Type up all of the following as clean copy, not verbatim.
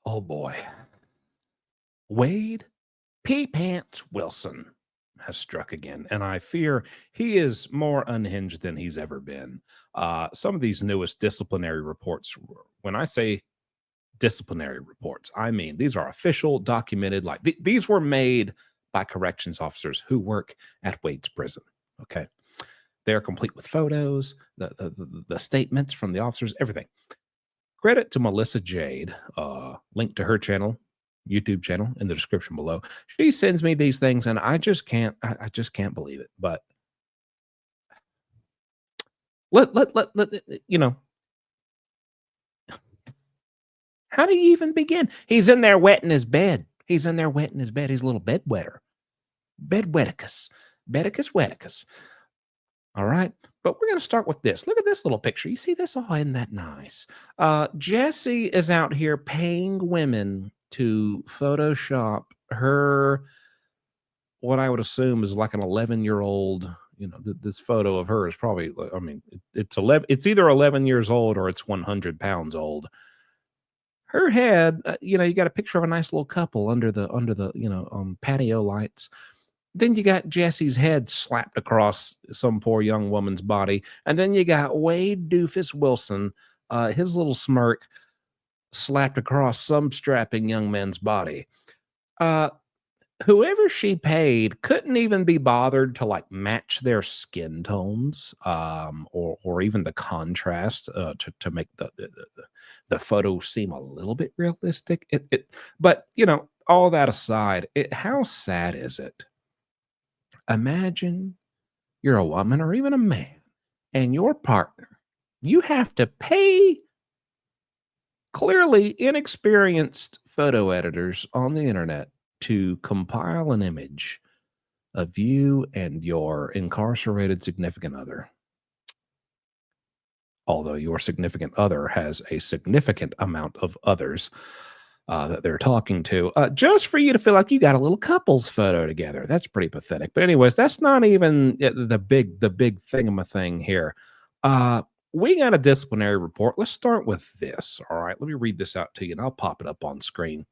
Oh boy. Wade Pee Pants Wilson has struck again, and I fear he is more unhinged than he's ever been. Some of these newest disciplinary reports, when I say disciplinary reports, I mean these are official, documented, like these were made by corrections officers who work at Wade's prison. Okay. They're complete with photos, the statements from the officers, everything. Credit to Melissa Jade, link to her channel, YouTube channel in the description below. She sends me these things and I just can't believe it. But you know, how do you even begin? He's in there wetting his bed. He's in there wetting his bed. He's a little bed wetter. Bed weticus. Bedicus weticus. All right. But we're going to start with this. Look at this little picture. You see this? Oh, isn't that nice? Jesse is out here paying women to Photoshop her, what I would assume is like an 11-year-old. You know, this photo of her is probably, I mean, it's 11, it's either 11 years old or it's 100 pounds old. Her head, you know, you got a picture of a nice little couple under the, patio lights. Then you got Jesse's head slapped across some poor young woman's body. And then you got Wade Doofus Wilson, his little smirk slapped across some strapping young man's body. Whoever she paid couldn't even be bothered to like match their skin tones, or even the contrast, to make the photo seem a little bit realistic. But you know, all that aside, how sad is it? Imagine you're a woman or even a man, and your partner, you have to pay clearly inexperienced photo editors on the internet to compile an image of you and your incarcerated significant other. Although your significant other has a significant amount of others that they're talking to, just for you to feel like you got a little couples photo together. That's pretty pathetic. But anyways, that's not even the big thing here. We got a disciplinary report. Let's start with this. All right, let me read this out to you, and I'll pop it up on screen.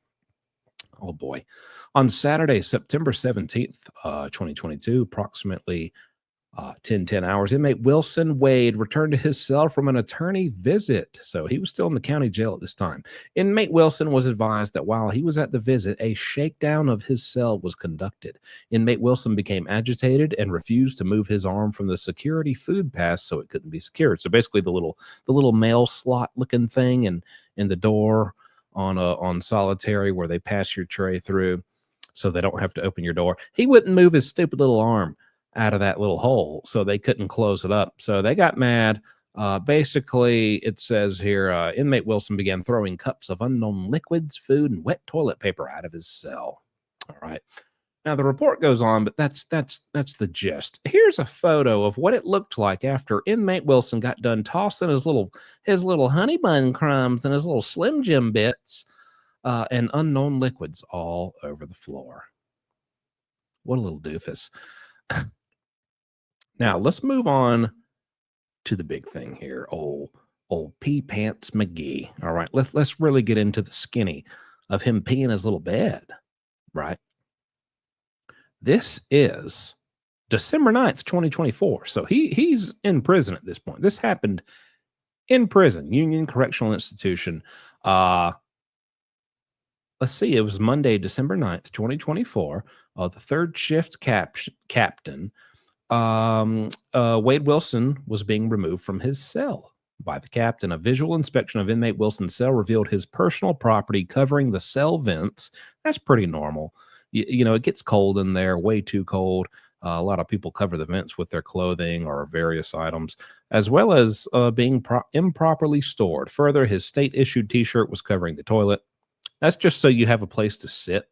Oh boy. On Saturday, September 17th, 2022, approximately 10 hours, inmate Wilson Wade returned to his cell from an attorney visit. So he was still in the county jail at this time. Inmate Wilson was advised that while he was at the visit, a shakedown of his cell was conducted. Inmate Wilson became agitated and refused to move his arm from the security food pass so it couldn't be secured. So basically the little mail slot looking thing and in the door on solitary where they pass your tray through so they don't have to open your door. He wouldn't move his stupid little arm out of that little hole, so they couldn't close it up. So they got mad. Basically, it says here, inmate Wilson began throwing cups of unknown liquids, food, and wet toilet paper out of his cell. All right. Now the report goes on, but that's the gist. Here's a photo of what it looked like after inmate Wilson got done tossing his little honey bun crumbs and his little Slim Jim bits and unknown liquids all over the floor. What a little doofus. Now let's move on to the big thing here. Old Pee Pants McGee. All right, let's really get into the skinny of him peeing his little bed. Right. This is December 9th, 2024. So he's in prison at this point. This happened in prison, Union Correctional Institution. Let's see, it was Monday, December 9th, 2024. The third shift captain, Wade Wilson, was being removed from his cell by the captain. A visual inspection of inmate Wilson's cell revealed his personal property covering the cell vents. That's pretty normal. You know, it gets cold in there, way too cold. A lot of people cover the vents with their clothing or various items, as well as being improperly stored. Further, his state-issued T-shirt was covering the toilet. That's just so you have a place to sit.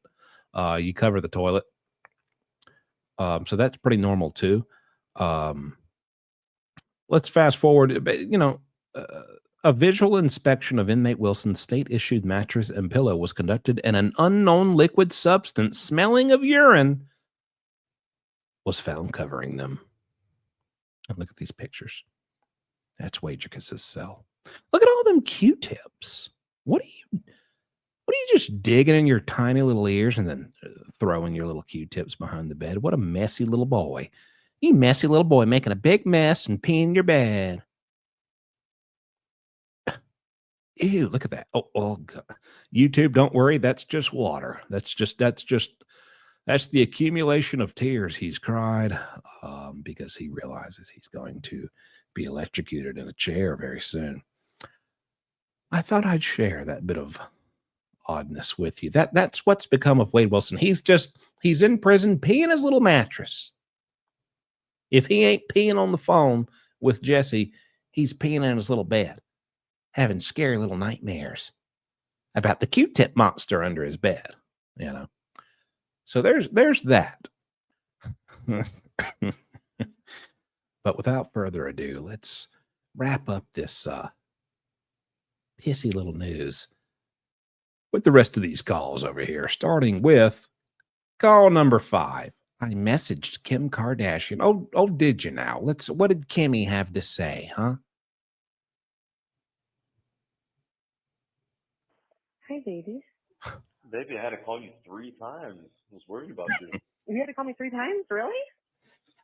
You cover the toilet. So that's pretty normal too. Let's fast forward. You know, a visual inspection of inmate Wilson's state-issued mattress and pillow was conducted, and an unknown liquid substance smelling of urine was found covering them. And look at these pictures. That's Wagerkis's cell. Look at all them Q-tips. What are you? What are you just digging in your tiny little ears and then throwing your little Q-tips behind the bed? What a messy little boy. You messy little boy making a big mess and peeing your bed. Ew, look at that. Oh, God. YouTube, don't worry. That's just water. That's the accumulation of tears he's cried because he realizes he's going to be electrocuted in a chair very soon. I thought I'd share that bit of oddness with you. That's what's become of Wade Wilson. He's in prison peeing his little mattress. If he ain't peeing on the phone with Jesse, he's peeing in his little bed, having scary little nightmares about the Q-tip monster under his bed, you know. So there's that. But without further ado, let's wrap up this pissy little news with the rest of these calls over here, starting with call number 5. I messaged Kim Kardashian. Oh, did you now? What did Kimmy have to say, huh? Hi, baby. Baby, I had to call you 3 times. I was worried about you. You had to call me 3 times? Really?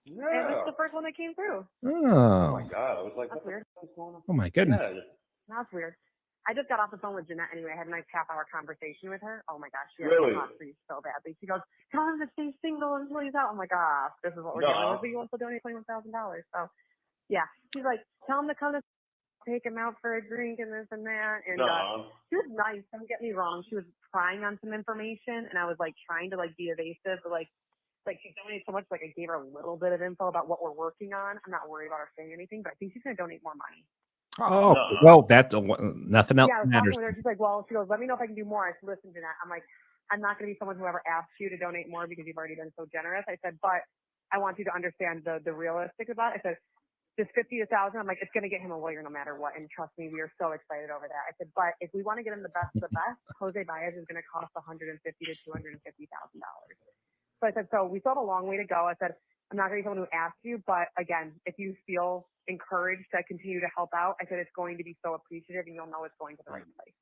Yeah. And this is the first one that came through. Oh my God. I was like, that's weird. Oh my goodness. Yeah. That's weird. I just got off the phone with Jeanette anyway. I had a nice half-hour conversation with her. Oh my gosh, she Really? talked for you so badly. She goes, "Tell him to stay single until he's out." I'm like, this is what we're dealing with. But you want to donate $21,000. So, yeah, she's like, "Tell him to come to take him out for a drink and this and that." And she was nice. Don't get me wrong. She was prying on some information, and I was like trying to like be evasive, but like she donated so much. Like I gave her a little bit of info about what we're working on. I'm not worried about her saying anything, but I think she's gonna donate more money. Oh, well, that's nothing else yeah, I was matters. talking with her. She's like, she goes, "Let me know if I can do more." I said, "Listen, Jeanette," I'm like, "I'm not going to be someone who ever asks you to donate more because you've already been so generous." I said, "But I want you to understand the realistic about it." I said, "Just 50 to 1,000. I'm like, "It's going to get him a lawyer no matter what." And trust me, we are so excited over that. I said, "But if we want to get him the best of the best, Jose Baez is going to cost $150,000 to $250,000." So I said, "So we still have a long way to go." I said, "I'm not going to be someone who asks you, but again, if you feel encouraged to continue to help out," I said, "it's going to be so appreciative and you'll know it's going to the right place."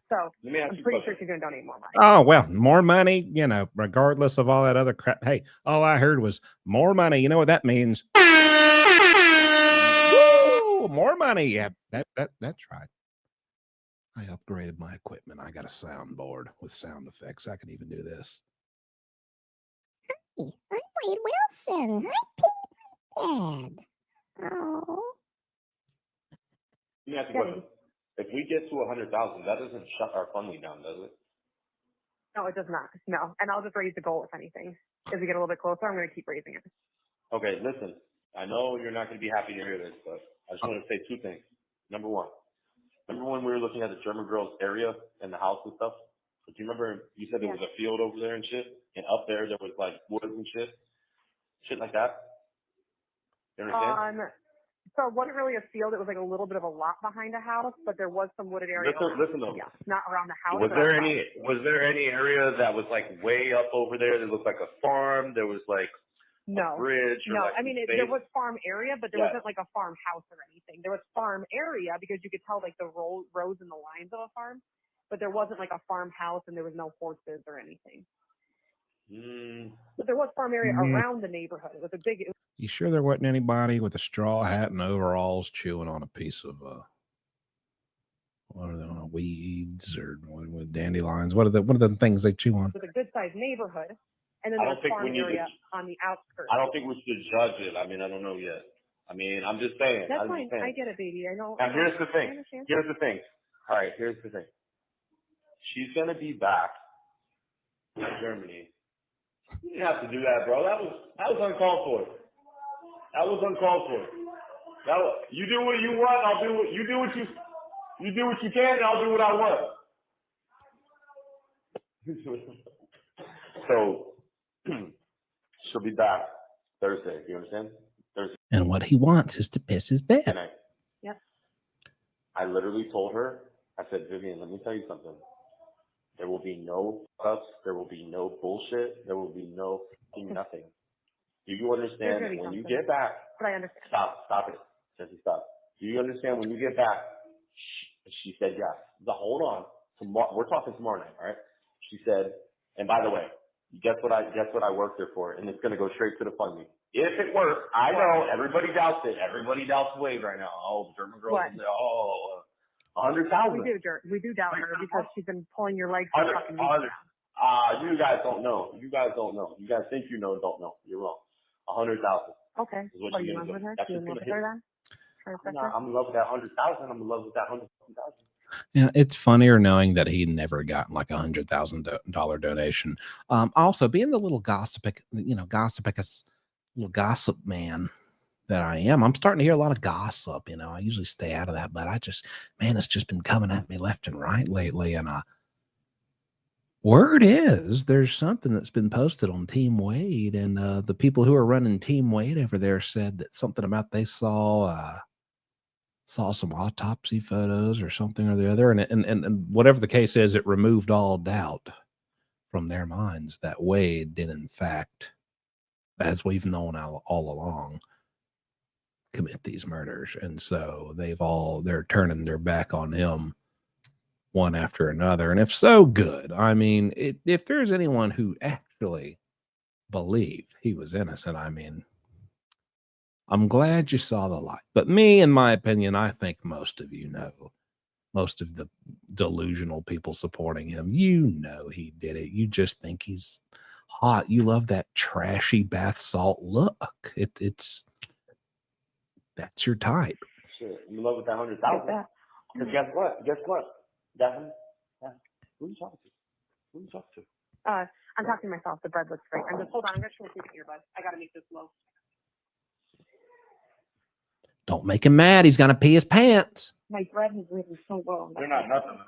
So I'm pretty sure she's going to donate more money. Oh, well, more money, regardless of all that other crap. Hey, all I heard was more money. You know what that means? Woo, more money. Yeah, that's right. I upgraded my equipment. I got a soundboard with sound effects. I can even do this. Hey, I'm Wade Wilson. Hi, Dad. Oh. Let me ask you a question. If we get to 100,000, that doesn't shut our funding down, does it? No, it does not. No, and I'll just raise the goal if anything. As we get a little bit closer, I'm going to keep raising it. Okay, listen. I know you're not going to be happy to hear this, but I just want to say 2 things. Number one, remember when we were looking at the German girls area and the house and stuff? Do you remember you said there was a field over there and shit? And up there was like woods and shit like that? You understand? So it wasn't really a field. It was like a little bit of a lot behind a house, but there was some wooded area. Listen though. Yeah, not around the house. Was there any area that was like way up over there that looked like a farm? There was like a bridge. No, I mean there was farm area, but there wasn't like a farmhouse or anything. There was farm area because you could tell like the rows and the lines of a farm, but there wasn't like a farmhouse and there was no horses or anything. But there was farm area around the neighborhood. It was a big. You sure there wasn't anybody with a straw hat and overalls chewing on a piece of what are they, weeds or with dandelions? What are the things they chew on? It was a good sized neighborhood, and then there was farm area on the outskirts. I don't think we should judge it. I mean, I don't know yet. I mean, I'm just saying. That's fine. I get it, baby. I know. Now here's the thing. All right, here's the thing. She's gonna be back in Germany. You didn't have to do that, bro. That was uncalled for. That was uncalled for. You do what you want. I'll do what you do. You do what you can, and I'll do what I want. So she'll be back Thursday. You understand? Thursday. And what he wants is to piss his bed. Yep. I literally told her. I said, Vivian, let me tell you something. There will be no ups. There will be no bullshit. There will be no nothing. Do you understand when you get back? But I understand. Stop it. Jesse, stop. Do you understand when you get back? She said yes. Hold on. we're talking tomorrow night, all right? She said, and by the way, guess what I worked there for, and it's gonna go straight to the funding. If it works, I know everybody doubts it. Everybody doubts Wade right now. Oh, the German girls, What? oh, 100,000. We do doubt her because she's been pulling your legs for fucking weeks now. You guys don't know. You guys think you know, don't know. You're wrong. 100,000. Okay. Are you in love with her? You in love with her then? I'm in love with that 100,000. I'm in love with that 100,000. Yeah, it's funnier knowing that he never got like $100,000 donation. Also, being the little little gossip man that I am, I'm starting to hear a lot of gossip. I usually stay out of that, but it's just been coming at me left and right lately. And word is there's something that's been posted on Team Wade, and the people who are running Team Wade over there said that something about they saw some autopsy photos or something or the other. And whatever the case is, it removed all doubt from their minds that Wade did, in fact, as we've known all along, commit these murders. And so they're turning their back on him one after another. And if so, good. I mean, if there's anyone who actually believed he was innocent, I mean, I'm glad you saw the light. But me, in my opinion, I think most of most of the delusional people supporting him, he did it. You just think he's hot. You love that trashy bath salt look. That's your type. Shit, I'm in love with that 100,000. Because guess what? Devin, who are you talking to? I'm talking to myself. The bread looks great. Hold on. I'm going to show you the earbud. I got to make this low. Don't make him mad. He's gonna pee his pants. My bread is written so well. They're not nothing.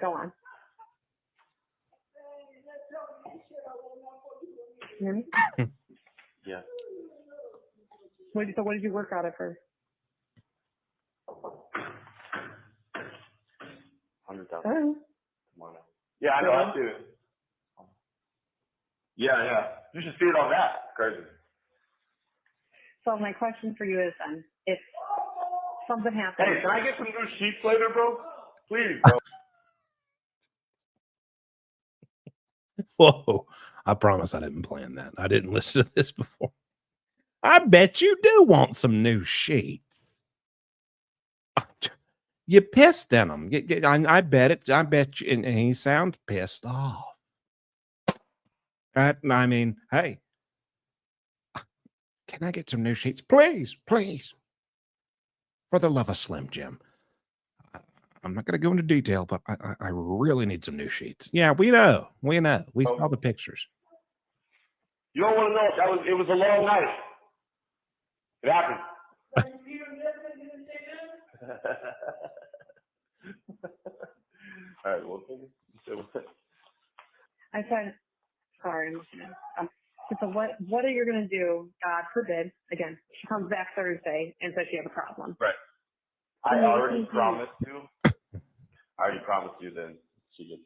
Go on. You hear me? Yeah. What did you work out of her? 100,000. Oh. Come on now. Yeah, I know. I see it. Yeah. You should see it on that. Crazy. So my question for you is then, if something happens. Hey, can I get some new sheets later, bro? Please, bro. Whoa. I promise I didn't plan that. I didn't listen to this before. I bet you do want some new sheets. You pissed in them. I bet it. I bet you. And he sounds pissed off. I mean, hey, can I get some new sheets? Please. For the love of Slim Jim. I'm not going to go into detail, but I really need some new sheets. Yeah, we know. We saw the pictures. You don't want to know. It was a long night. It happened. All right, well, I said, sorry, I'm looking at so what are you going to do, God forbid, again, she comes back Thursday and says she has a problem. Right. I already promised you then she gets.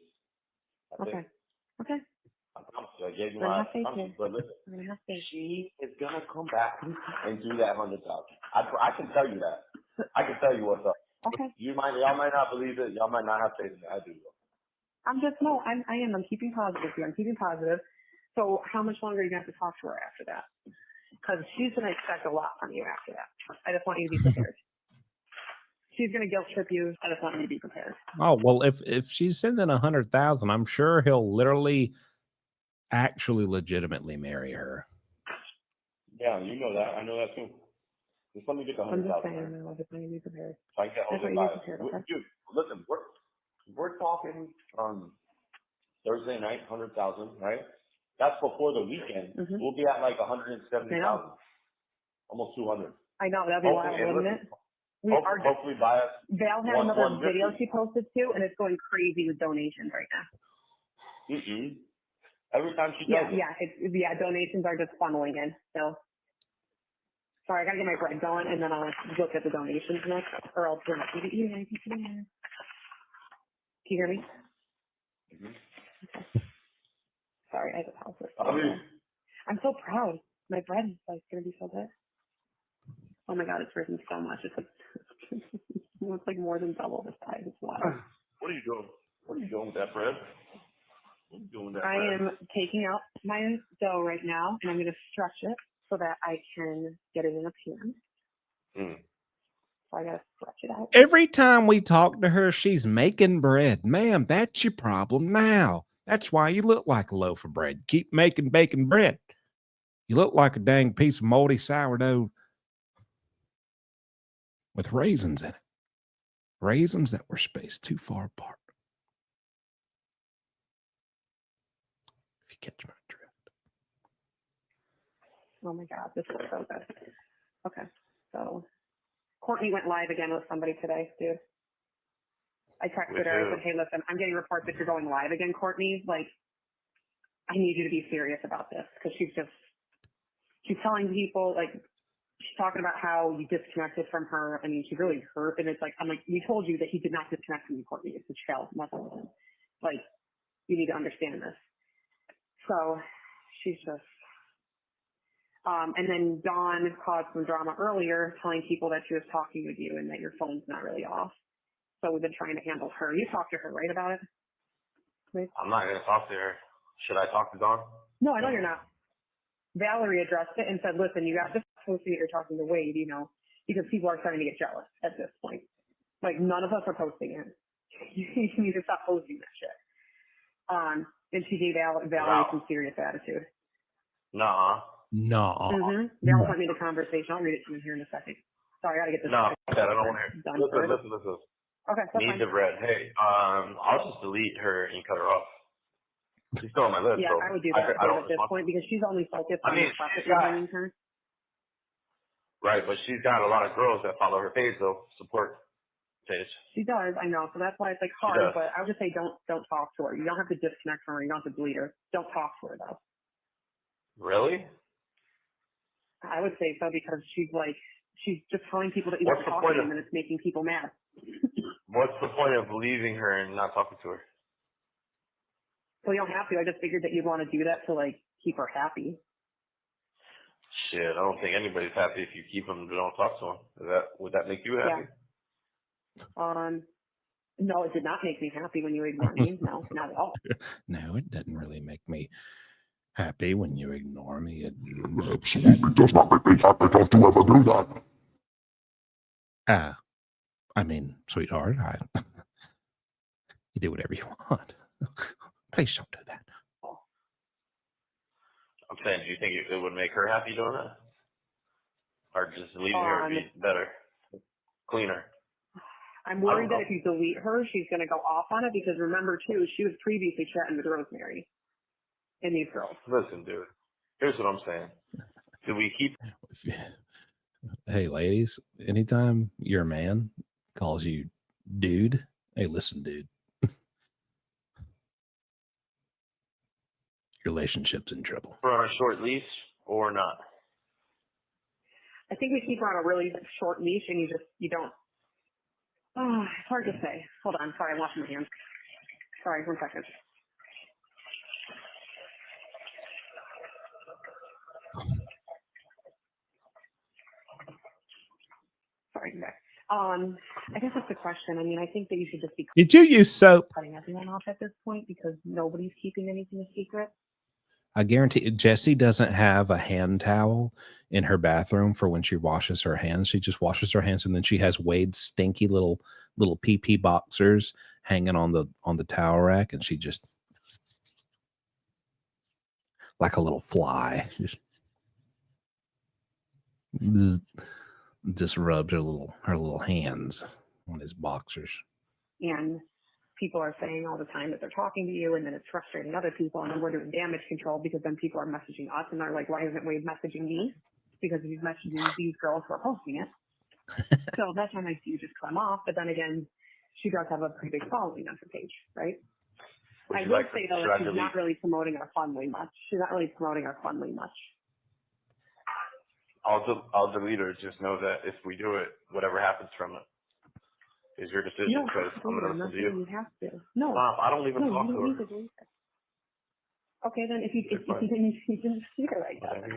Okay. I promise you. I gave you my promise. But listen, she is going to come back and do that 100,000. I can tell you that. I can tell you what's up. Okay. Y'all might not believe it. Y'all might not have faith in it. I do. I am. I'm keeping positive here. I'm keeping positive. So how much longer are you going to have to talk to her after that? Because she's going to expect a lot from you after that. I just want you to be prepared. She's going to guilt trip you. I just want you to be prepared. Oh, well, if she's sending 100,000, I'm sure he'll literally actually legitimately marry her. Yeah, you know that. I know that too. Just let me get the 100,000. I'm just saying, I just want you to be prepared. So I can get prepared. Dude, listen, we're talking Thursday night, 100,000, right? That's before the weekend. Mm-hmm. We'll be at like 170,000, almost 200. I know, that'd be wild, wouldn't it? Hopefully by us. Val had another video she posted too, and it's going crazy with donations right now. Mm-hmm. Every time she does it. Donations are just funneling in. So, sorry, I gotta get my bread going, and then I'll look at the donations next, or I'll turn it to you. Can you hear me? Mm-hmm. Okay. Sorry, I have a house. I'm so proud. My bread is like gonna be so good. Oh my God, it's risen so much. It's like more than double the size. It's wild. What are you doing? Where are you going with that, Fred? What are you doing with that, I Fred? am taking out my dough right now, and I'm going to stretch it so that I can get it in a pan. So I got to stretch it out. Every time we talk to her, she's making bread. Ma'am, that's your problem now. That's why you look like a loaf of bread. Keep baking bread. You look like a dang piece of moldy sourdough with raisins in it. Raisins that were spaced too far apart. If you catch my drift. Oh my God, this is so good. Okay, so Courtney went live again with somebody today, dude. I texted her. I said, hey, listen, I'm getting reports that you're going live again, Courtney. Like, I need you to be serious about this, because she's telling people, like, she's talking about how you disconnected from her. I mean, she really hurt. And it's like, I'm like, we told you that he did not disconnect from you, Courtney. It's a child, nothing. Like, you need to understand this. So she's just, and then Dawn caused some drama earlier, telling people that she was talking with you and that your phone's not really off. So we've been trying to handle her. You talked to her, right, about it? Right? I'm not going to talk to her. Should I talk to Dawn? No, I know you're not. Valerie addressed it and said, listen, you got this posting that you're talking to Wade, you know, because people are starting to get jealous at this point. Like, none of us are posting it. You need to stop posting that shit. And she gave Valerie some serious attitude. Nuh-uh. No. Val sent me the conversation. I'll read it to you here in a second. Sorry, I got to get this. No, I don't want to hear. Listen. Okay, that's Need fine. the bread. Hey, I'll just delete her and cut her off. She's still on my list. Yeah, so I would do that at this point, because she's only focused on the stuff that you're bringing her. Right, but she's got a lot of girls that follow her page, though, support page. She does, I know. So that's why it's like hard, but I would just say don't talk to her. You don't have to disconnect from her. You don't have to delete her. Don't talk to her, though. Really? I would say so, because she's just telling people that you don't talk to them, and it's making people mad. What's the point of leaving her and not talking to her? So you don't have to. I just figured that you'd want to do that to, like, keep her happy. Shit, I don't think anybody's happy if you keep them and don't talk to them. Would that make you happy? Yeah. No, it did not make me happy when you ignored me. No, not at all. No, it doesn't really make me happy when you ignore me. It absolutely does not make me happy. Don't you ever do that. I mean, sweetheart, you do whatever you want. Please don't do that. I'm saying, do you think it would make her happy doing that? Or just leaving her would be better? Cleaner? I'm worried that if you delete her, she's going to go off on it, because remember, too, she was previously chatting with Rosemary and these girls. Listen, dude, here's what I'm saying. Do we keep... Hey, ladies, anytime your man calls you dude, hey, listen, dude. Your relationship's in trouble. We're on a short leash or not? I think we keep her on a really short leash, and you don't. Oh, it's hard to say. Hold on. Sorry, I'm washing my hands. Sorry, 1 second. Sorry, I'm back. I guess that's the question. I mean, I think that you should just be. Did you use soap? Cutting everyone off at this point, because nobody's keeping anything a secret. I guarantee Jessie doesn't have a hand towel in her bathroom for when she washes her hands. She just washes her hands, and then she has Wade's stinky little pee boxers hanging on the towel rack, and she just, like a little fly, just rubs her little hands on his boxers. And people are saying all the time that they're talking to you, and then it's frustrating other people, and then we're doing damage control, because then people are messaging us, and they're like, why isn't Wade messaging me? Because he's messaging these girls who are posting it. So that's when I see you just come off. But then again, she does have a pretty big following on her page, right? I will say, though, that she's not really promoting our Funly much. I'll delete her. Just know that if we do it, whatever happens from it is your decision, because I'm going to listen to you. You have to. No. Stop. I don't even talk to her. Okay, then if you didn't see her like that.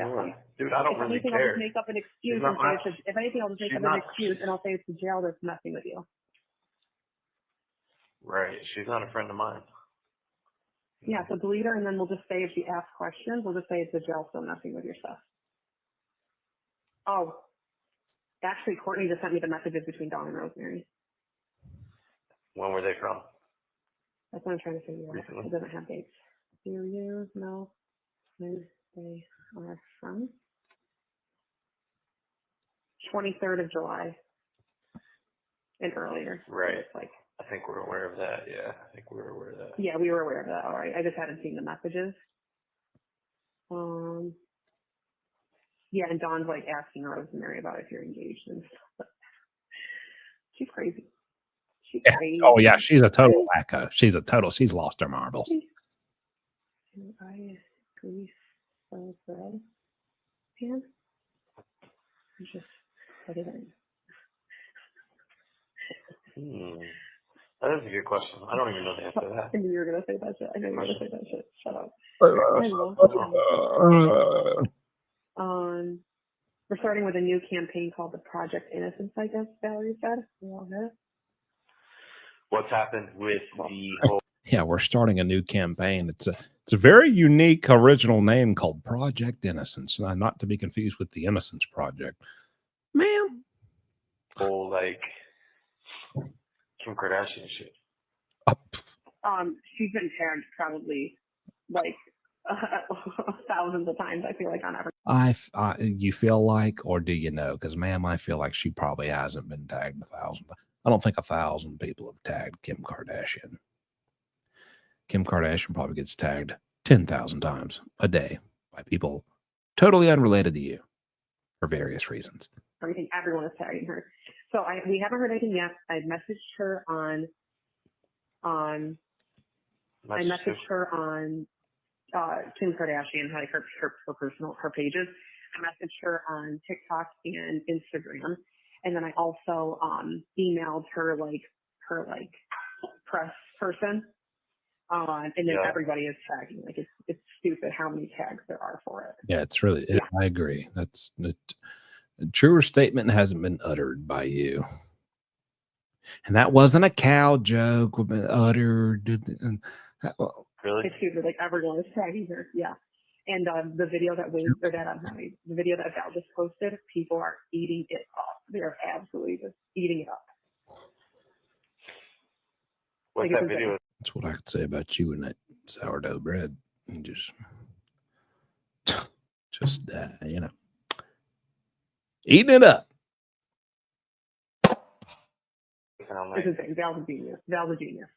Dude, I don't really care. I'll just make up an excuse and say if anything, I'll just make up an excuse and I'll say it's the jail that's messing with you. Right. She's not a friend of mine. Yeah, so delete her, and then we'll just say if she asks questions, we'll just say it's the jail still messing with your stuff. Oh, actually, Courtney just sent me the messages between Dawn and Rosemary. When were they from? That's what I'm trying to figure out. Recently? It doesn't have dates. Do you know when they are from? 23rd of July and earlier. Right. It's like, I think we're aware of that. Yeah, I think we're aware of that. yeah, we were aware of that. All right. I just hadn't seen the messages. Yeah, and Dawn's like asking Rosemary about if you're engaged and stuff. She's crazy. She's Yeah. crazy. Oh yeah, she's a total wacko. She's lost her marbles. I agree so good. Pan? Just put it in. That is a good question. I don't even know the answer to that. I knew you were gonna say that shit. I know you were gonna say that shit. Shut up. We're starting with a new campaign called the Project Innocence, I guess Valerie said. We all heard it. What's happened with the whole Yeah, we're starting a new campaign. It's a very unique original name called Project Innocence, not to be confused with the Innocence Project. Man, like Kim Kardashian shit? She's been tagged probably like thousands of times. I feel like on every. You feel like, or do you know? Because ma'am, I feel like she probably hasn't been tagged 1,000. I don't think 1,000 people have tagged Kim Kardashian. Kim Kardashian probably gets tagged 10,000 times a day by people totally unrelated to you for various reasons. I think everyone is tagging her. So we haven't heard anything yet. I messaged her on Kim Kardashian, like her pages. I messaged her on TikTok and Instagram, and then I also emailed her press person. And then everybody is tagging. Like it's stupid how many tags there are for it. Yeah, it's really. I agree. That's a truer statement hasn't been uttered by you. And that wasn't a cow joke. Uttered. Really? It's stupid. Like everyone is tagging her. Yeah. And the video that the video that Val just posted, people are eating it up. They're absolutely just eating it up. What's that video? That's what I could say about you and that sourdough bread. And just eating it up. This is it. Val's a genius. Val's a genius.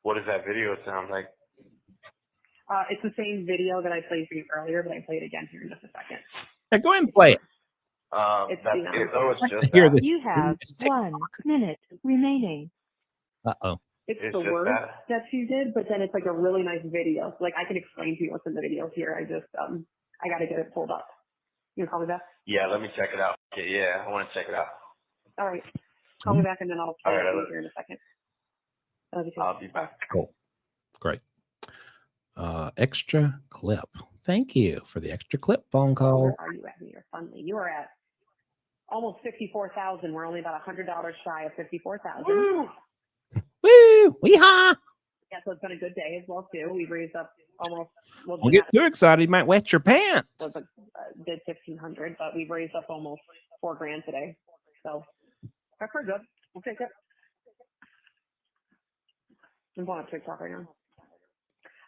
What does that video sound like? It's the same video that I played for you earlier, but I play it again here in just a second. Yeah, go ahead and play it. You have 1 minute remaining. Uh-oh. It's the words that she did, but then it's like a really nice video. So, like I can explain to you what's in the video here. I just I gotta get it pulled up. You call me back? Yeah, let me check it out. Okay, yeah, I want to check it out. All right. Call me back and then I'll play it here in a second. I'll be back. Cool. Great. Extra clip. Thank you for the extra clip phone call. Where are you at in your funding? You are at almost 54,000. We're only about $100 shy of 54,000. Woo! Weehaw! Yeah, so it's been a good day as well too. We've raised up almost. Don't get too excited. You might wet your pants. Did 1,500, but we've raised up almost $4,000 today. So that's pretty good. We'll take it. I'm going on TikTok right now.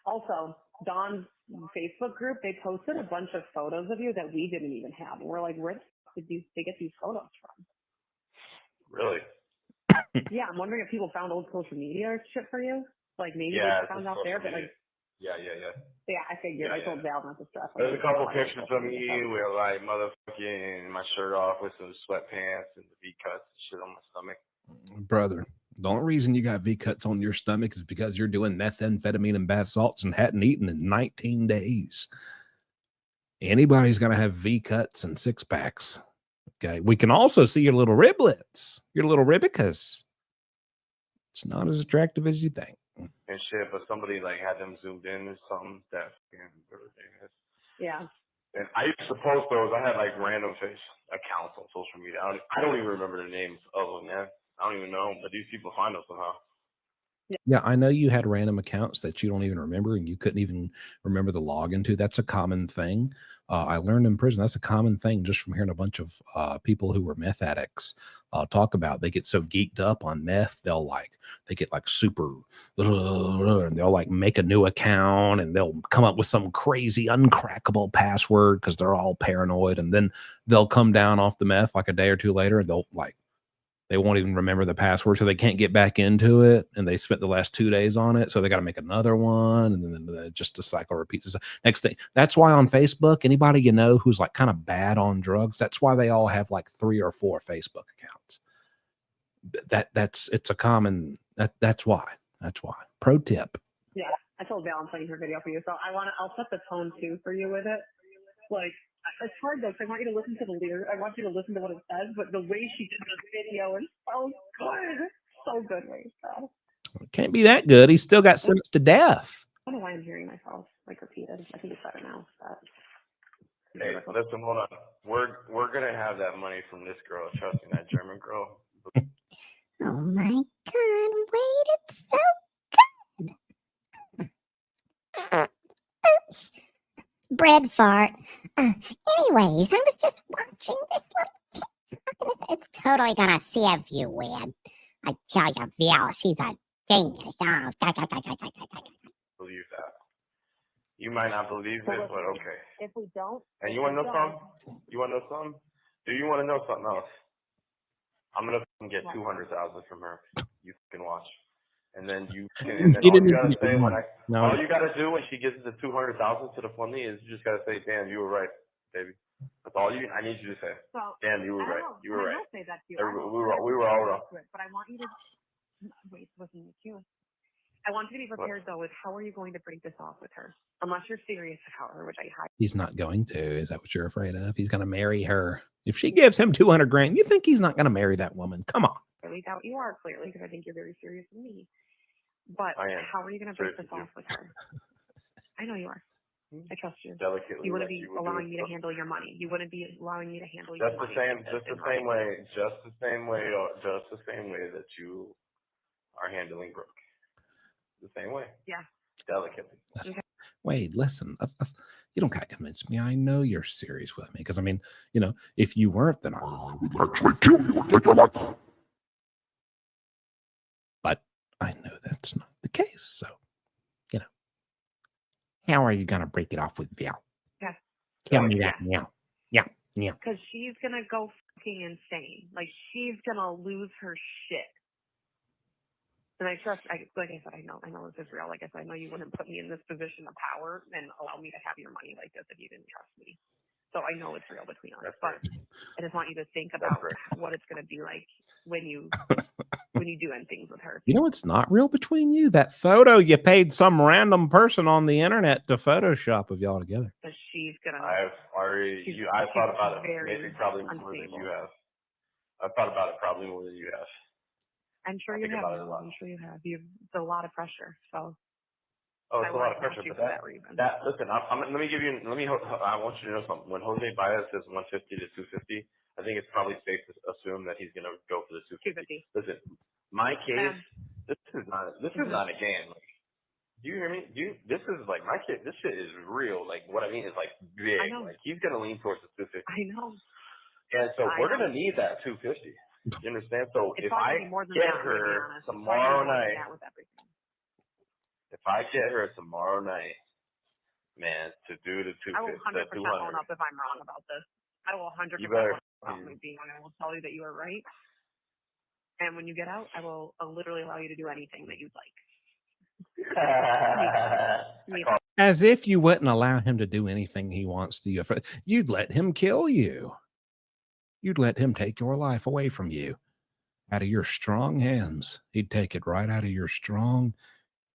Also, Dawn's Facebook group, they posted a bunch of photos of you that we didn't even have. And we're like, where did they get these photos from? Really? Yeah, I'm wondering if people found old social media or shit for you. Like maybe they found out there, but like. Yeah. Yeah, I figured. I told Val not to stress. There's a couple pictures of me with like motherfucking my shirt off with some sweatpants and the V-cuts and shit on my stomach. Brother, the only reason you got V-cuts on your stomach is because you're doing methamphetamine and bath salts and hadn't eaten in 19 days. Anybody's going to have V-cuts and six-packs. Okay. We can also see your little riblets, your little ribicas. It's not as attractive as you think. And shit, but somebody like had them zoomed in or something. That yeah. And I used to post those. I had like random accounts on social media. I don't even remember the names of them, man. I don't even know, but these people find us somehow. Yeah, I know you had random accounts that you don't even remember and you couldn't even remember the login to. That's a common thing. I learned in prison that's a common thing just from hearing a bunch of people who were meth addicts talk about. They get so geeked up on meth, they get like super, and they'll like make a new account and they'll come up with some crazy uncrackable password because they're all paranoid, and then they'll come down off the meth like a day or two later and they won't even remember the password, so they can't get back into it. And they spent the last 2 days on it, so they got to make another one, and then just the cycle repeats itself. Next thing, that's why on Facebook, anybody you know who's like kind of bad on drugs, that's why they all have like 3 or 4 Facebook accounts. It's a common that's why. That's why. Pro tip. Yeah, I told Val I'm playing her video for you, so I'll set the tone too for you with it. Like, it's hard though, because I want you to listen to the lyrics. I want you to listen to what it says, but the way she did the video is so good. So good, Wade. So. It can't be that good. He's still got sentenced to death. I don't know why I'm hearing myself like repeated. I think it's better now. But... Hey, listen, hold on. We're gonna have that money from this girl. Trust me, that German girl. Oh my God, Wade, it's so good. Oops. Bread fart. Anyways, I was just watching this little TikTok. It's totally gonna save you, Wade. I tell you, Val, she's a genius. Oh, Believe that. You might not believe it, but okay. If we don't, and you want to know something? You want to know something? Do you want to know something else? I'm gonna get 200,000 from her. You can watch, and then you can. And then all you gotta say all you gotta do when she gives the 200,000 to the funding is you just gotta say, "Dan, you were right, baby." That's all I need you to say. So, Dan, you were right. You were right. I will say that to you. We were all wrong. But I want you to wait. Listen to you. I want you to be prepared though with how are you going to break this off with her, unless you're serious about her, which I highly. He's not going to. Is that what you're afraid of? He's going to marry her. If she gives him 200 grand, you think he's not going to marry that woman? Come on. I really doubt you are, clearly, because I think you're very serious with me. But how are you going to break this off with her? I know you are. I trust you. Delicately. You wouldn't be allowing me to handle your money. You wouldn't be allowing me to handle your money. Just the same way that you are handling Brooke. The same way. Yeah. Delicately. Okay. Wade, listen, you don't got to convince me. I know you're serious with me because, I mean, you know, if you weren't, then I would actually kill you and take your life. But I know that's not the case. So, you know, how are you going to break it off with Val? Yeah. Tell me that now. Yeah. Because she's going to go fucking insane. Like, she's going to lose her shit. And I trust, like I said, I know this is real. Like I said, I know you wouldn't put me in this position of power and allow me to have your money like this if you didn't trust me. So I know it's real between us. But I just want you to think about what it's going to be like when you do end things with her. You know, it's not real between you. That photo you paid some random person on the internet to Photoshop of y'all together. So she's going to. I thought about it. Maybe probably more than you have. I thought about it probably more than you have. I'm sure you have. I'm sure you have. It's a lot of pressure. So. Oh, it's a lot of pressure. But listen, I want you to know something. When Jose Baez says 150 to 250, I think it's probably safe to assume that he's going to go for the 250. Listen, my case, this is not a game. Like, do you hear me? This is like my kid. This shit is real. Like, what I mean is like big. Like, he's going to lean towards the 250. I know. And so we're going to need that 250. You understand? So if I get her tomorrow night, man, to do the 250, I will 100% own up if I'm wrong about this. I will 100% own up being wrong. I will tell you that you are right. And when you get out, I will literally allow you to do anything that you'd like. As if you wouldn't allow him to do anything he wants to you. You'd let him kill you. You'd let him take your life away from you out of your strong hands. He'd take it right out of your strong,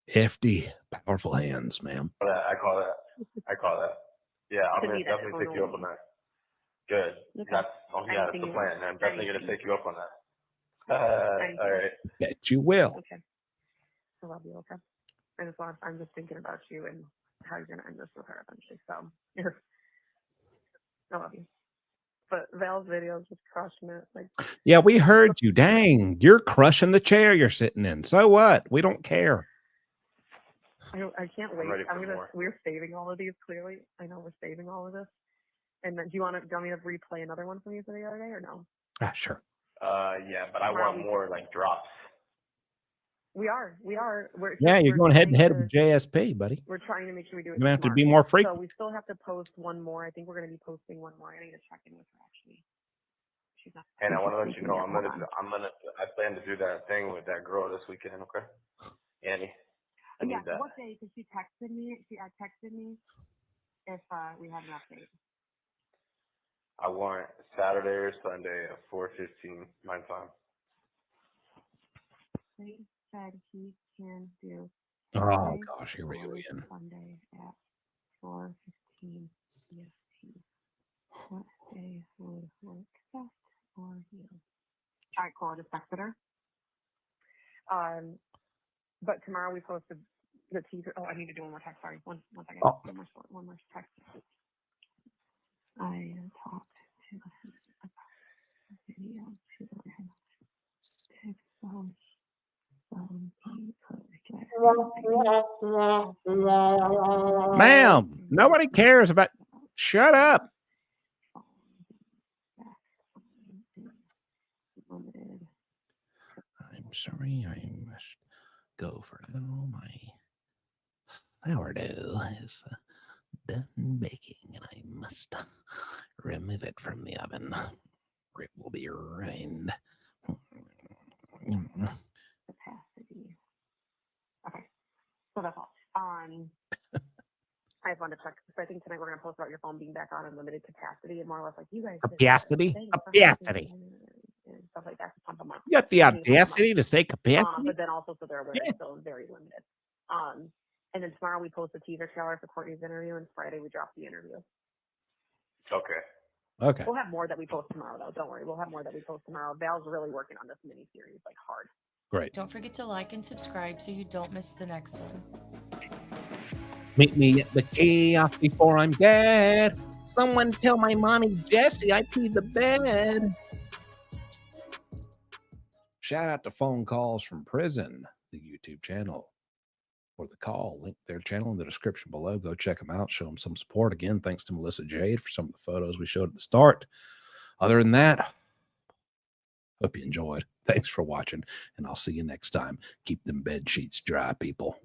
hefty, powerful hands, ma'am. I call that. Yeah, I'm going to definitely take you up on that. Good. Okay. That's the plan. I'm definitely going to take you up on that. All right. Bet you will. Okay. I love you, okay? I'm just thinking about you and how you're going to end this with her eventually. So, I love you. But Val's video is just crushing it. Like, Yeah, we heard you. Dang, you're crushing the chair you're sitting in. So what? We don't care. I can't wait. ready for more. We're saving all of these. Clearly, I know we're saving all of this. And then, do you want me to replay another one from you for the other day or no? Sure. Yeah, but I want more like drops. We are. We're You're going head to head trying with JSP, buddy. We're trying to make sure we do it. You have to smart. be more So frequent. we still have to post one more. I think we're going to be posting one more. I need to check in with her actually. She's not. And I want to let you sleeping know, yet. I plan to do that thing with that girl this weekend. Okay, Annie. I need that. What day? Because she texted me. She texted me if we had an update. I want Saturday or Sunday at 4:15 my time. He said he can do. Oh gosh, here we go again. Sunday at 4:15 EST. What day would work best for you? All right, cool. I just texted her. But tomorrow we posted the teaser. Oh, I need to do one more text. Sorry, one second. Oh. One more text. I talked to him about video to him. Ma'am, nobody cares about. Shut up. I'm sorry, I must go for now. My sourdough is done baking, and I must remove it from the oven. It will be rind. Capacity. Okay, so that's all. I just wanted to check. So I think tonight we're going to post about your phone being back on in limited capacity and more or less like you guys. Capacity? Capacity. And stuff like that to pump them up. You got the audacity to say capacity? But then also so they're aware it's still very limited. And then tomorrow we post a teaser trailer for Courtney's interview, and Friday we drop the interview. Okay. We'll have more that we post tomorrow, though. Don't worry. We'll have more that we post tomorrow. Val's really working on this mini series, like hard. Great. Don't forget to like and subscribe so you don't miss the next one. Meet me at the kiosk before I'm dead. Someone tell my mommy Jessie I peed the bed. Shout out to Phone Calls from Prison, the YouTube channel. For the call, link their channel in the description below. Go check them out. Show them some support. Again, thanks to Melissa Jade for some of the photos we showed at the start. Other than that, hope you enjoyed. Thanks for watching, and I'll see you next time. Keep them bed sheets dry, people.